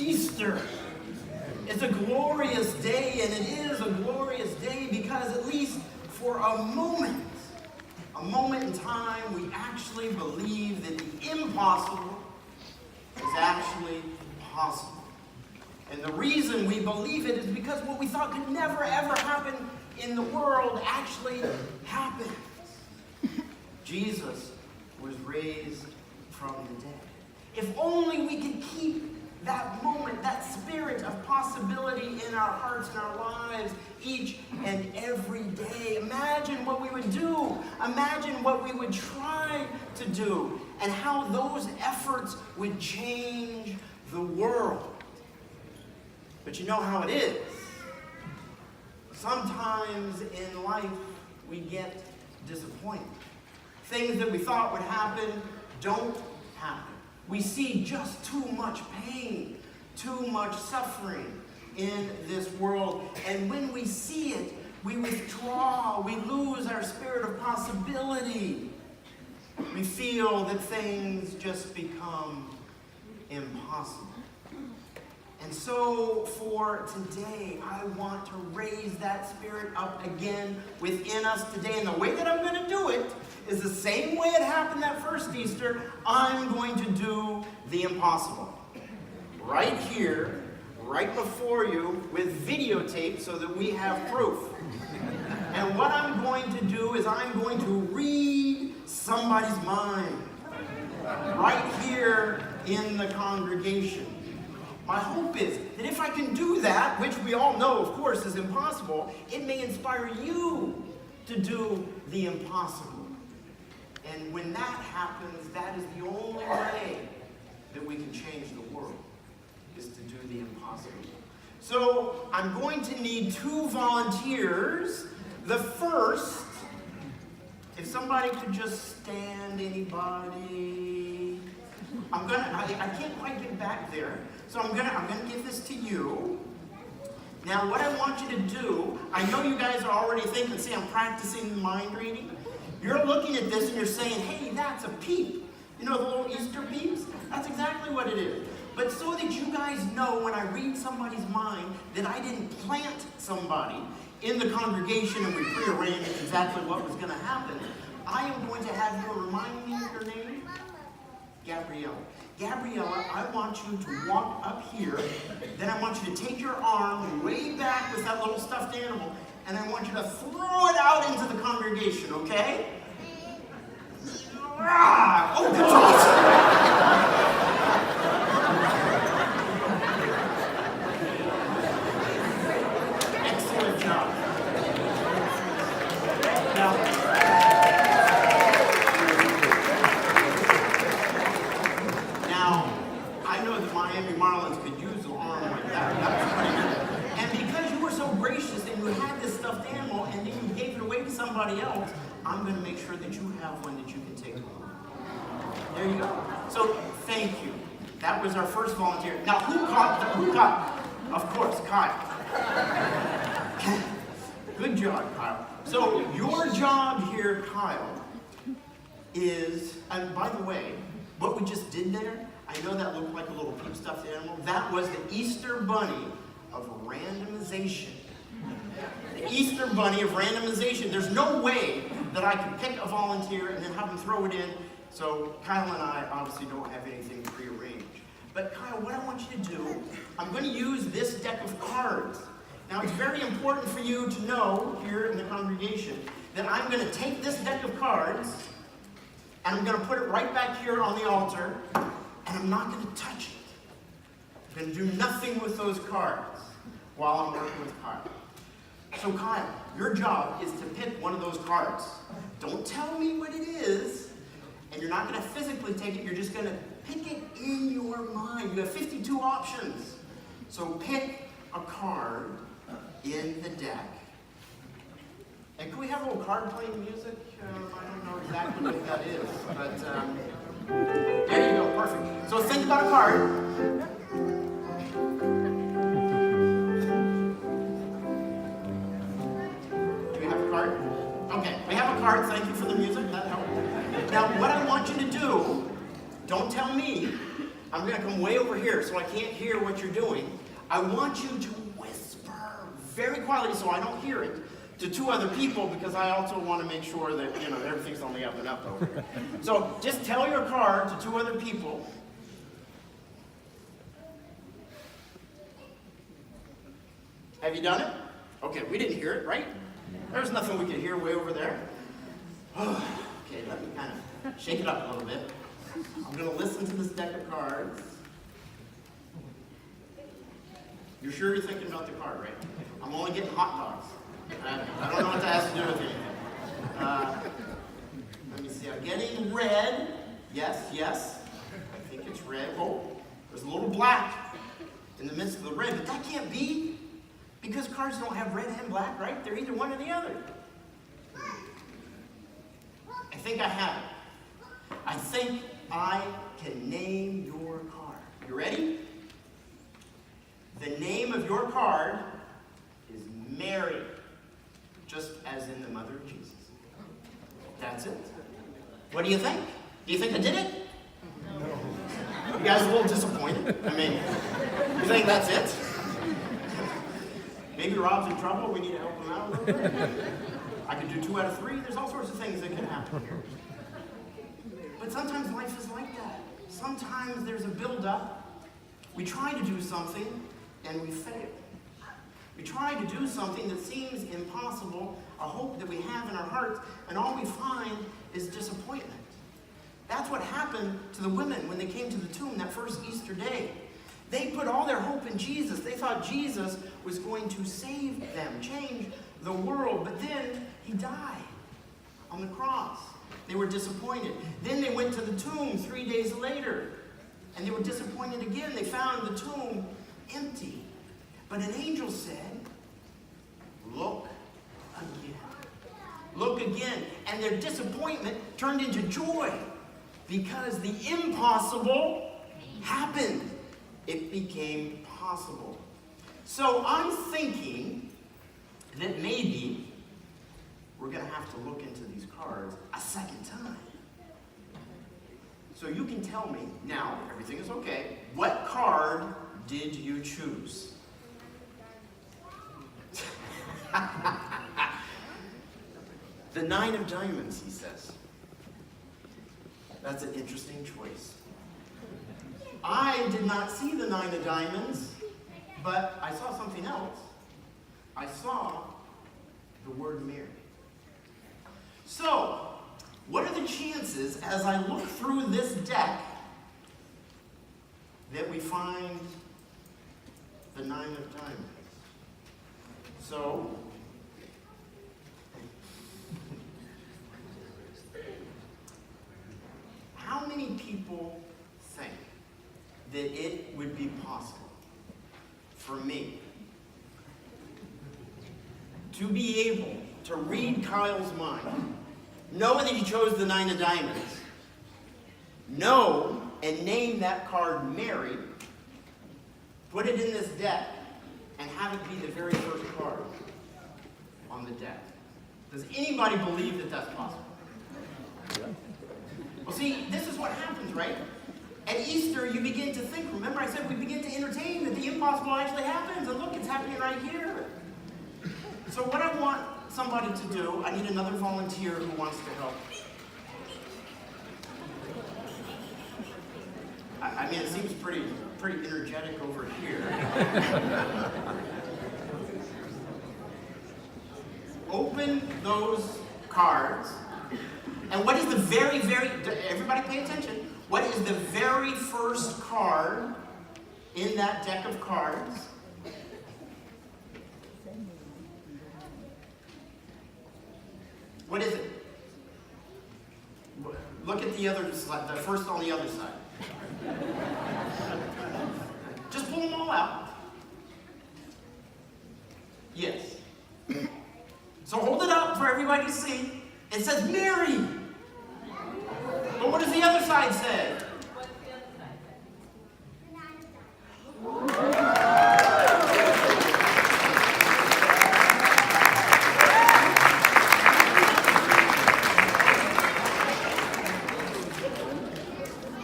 Easter. It's a glorious day, and it is a glorious day because at least for a moment in time, we actually believe that the impossible is actually possible. And the reason we believe it is because what we thought could never ever happen in the world actually happens. Jesus was raised from the dead. If only we could keep that moment, that spirit of possibility in our hearts and our lives each and every day. Imagine what we would do. Imagine what we would try to do and how those efforts would change the world. But you know how it is. Sometimes in life we get disappointed. Things that we thought would happen don't happen. We see just too much pain, too much suffering in this world. And when we see it, we withdraw. We lose our spirit of possibility. We feel that things just become impossible. And so for today, I want to raise that spirit up again within us today. And the way that I'm going to do it is the same way it happened that first Easter. I'm going to do the impossible. Right here, right before you, with videotape so that we have proof. And what I'm going to do is I'm going to read somebody's mind. Right here in the congregation. My hope is that if I can do that, which we all know, of course, is impossible, it may inspire you to do the impossible. And when that happens, that is the only way that we can change the world, is to do the impossible. So I'm going to need 2 volunteers. The first, if somebody could just stand, anybody. I can't quite get back there. So I'm gonna give this to you. Now what I want you to do, I know you guys are already thinking, see, I'm practicing mind reading. You're looking at this and you're saying, hey, that's a peep. You know the little Easter peeps? That's exactly what it is. But so that you guys know when I read somebody's mind that I didn't plant somebody in the congregation and we prearranged exactly what was gonna happen, I am going to have you remind me of your name. Gabriella. Gabriella, I want you to walk up here, then I want you to take your arm way back with that little stuffed animal, and I want you to throw it out into the congregation, okay? Oh, that's awesome! Excellent job. Now, I know that Miami Marlins could use an arm like that. That's pretty good. And because you were so gracious and you had this stuffed animal and then you gave it away to somebody else, I'm going to make sure that you have one that you can take home. There you go. So, thank you. That was our first volunteer. Now, who caught? Of course, Kyle. Good job, Kyle. So, your job here, Kyle, is, and by the way, what we just did there, I know that looked like a little peep stuffed animal. That was the Easter Bunny of randomization. The Easter Bunny of randomization. There's no way that I can pick a volunteer and then have them throw it in. So Kyle and I obviously don't have anything prearranged. But Kyle, what I want you to do, I'm going to use this deck of cards. Now it's very important for you to know here in the congregation that I'm going to take this deck of cards and I'm going to put it right back here on the altar, and I'm not going to touch it. I'm going to do nothing with those cards while I'm working with Kyle. So Kyle, your job is to pick one of those cards. Don't tell me what it is, and you're not going to physically take it, you're just going to pick it in your mind. You have 52 options. So pick a card in the deck. And can we have a little card playing music? I don't know exactly what that is, but there you go, perfect. So think about a card. Do we have a card? Okay, we have a card. Thank you for the music, that helped. Now, what I want you to do, don't tell me, I'm I'm going to come way over here so I can't hear what you're doing. I want you to whisper very quietly so I don't hear it to two other people, because I also want to make sure that, everything's on the up and up over here. So just tell your card to two other people. Have you done it? Okay, we didn't hear it, right? There's nothing we could hear way over there. Okay, let me kind of shake it up a little bit. I'm going to listen to this deck of cards. You're sure you're thinking about the card, right? I'm only getting hot dogs. I don't know what that has to do with anything. Let me see. I'm getting red. Yes. I think it's red. Oh, there's a little black in the midst of the red, but that can't be, because cards don't have red and black, right? They're either one or the other. I think I have it. I think I can name your card. You ready? The name of your card is Mary, just as in the mother of Jesus. That's it. What do you think? Do you think I did it? No. You guys are a little disappointed. I mean, you think that's it? Maybe Rob's in trouble. We need to help him out a little bit. I could do 2 out of 3. There's all sorts of things that can happen here. But sometimes life is like that. Sometimes there's a build-up. We try to do something, and we fail. We try to do something that seems impossible, a hope that we have in our hearts, and all we find is disappointment. That's what happened to the women when they came to the tomb that first Easter day. They put all their hope in Jesus. They thought Jesus was going to save them, change the world, but then he died on the cross. They were disappointed. Then they went to the tomb 3 days later, and they were disappointed again. They found the tomb empty. But an angel said, "Look again. Look again." And their disappointment turned into joy, because the impossible happened. It became possible. So I'm thinking that maybe we're going to have to look into these cards a second time. So you can tell me now, everything is okay, what card did you choose? The 9 of Diamonds, he says. That's an interesting choice. I did not see the 9 of Diamonds, but I saw something else. I saw the word Mary. So, what are the chances, as I look through this deck, that we find the 9 of Diamonds? So, how many people think that it would be possible for me to be able to read Kyle's mind, know that he chose the 9 of Diamonds, know and name that card Mary, put it in this deck, and have it be the very first card on the deck? Does anybody believe that that's possible? Well, see, this is what happens, right? At Easter, you begin to think. Remember, I said we begin to entertain that the impossible actually happens. And look, it's happening right here. So what I want somebody to do, I need another volunteer who wants to help. I mean, it seems pretty energetic over here. Open those cards. And what is the everybody pay attention. What is the very first card in that deck of cards? What is it? Look at the other side, the first on the other side. Just pull them all out. Yes. So hold it up for everybody to see. It says Mary. But what does the other side say? What's the other side?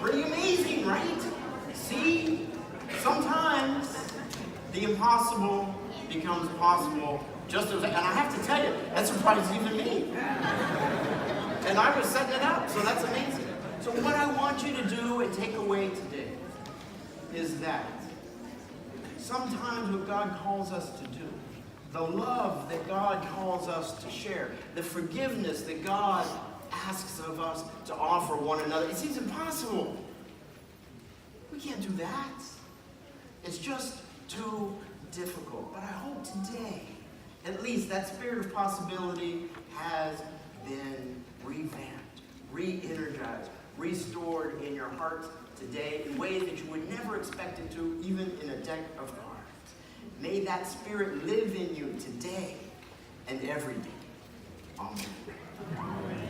Pretty amazing, right? Sometimes the impossible becomes possible just as, and I have to tell you, that surprised even me. And I was setting it up, so that's amazing. So what I want you to do and take away today is that sometimes what God calls us to do, the love that God calls us to share, the forgiveness that God asks of us to offer one another, it seems impossible. We can't do that. It's just too difficult. But I hope today, at least that spirit of possibility has been revamped, re-energized, restored in your heart today in ways that you would never expect it to, even in a deck of cards. May that spirit live in you today and every day. Amen.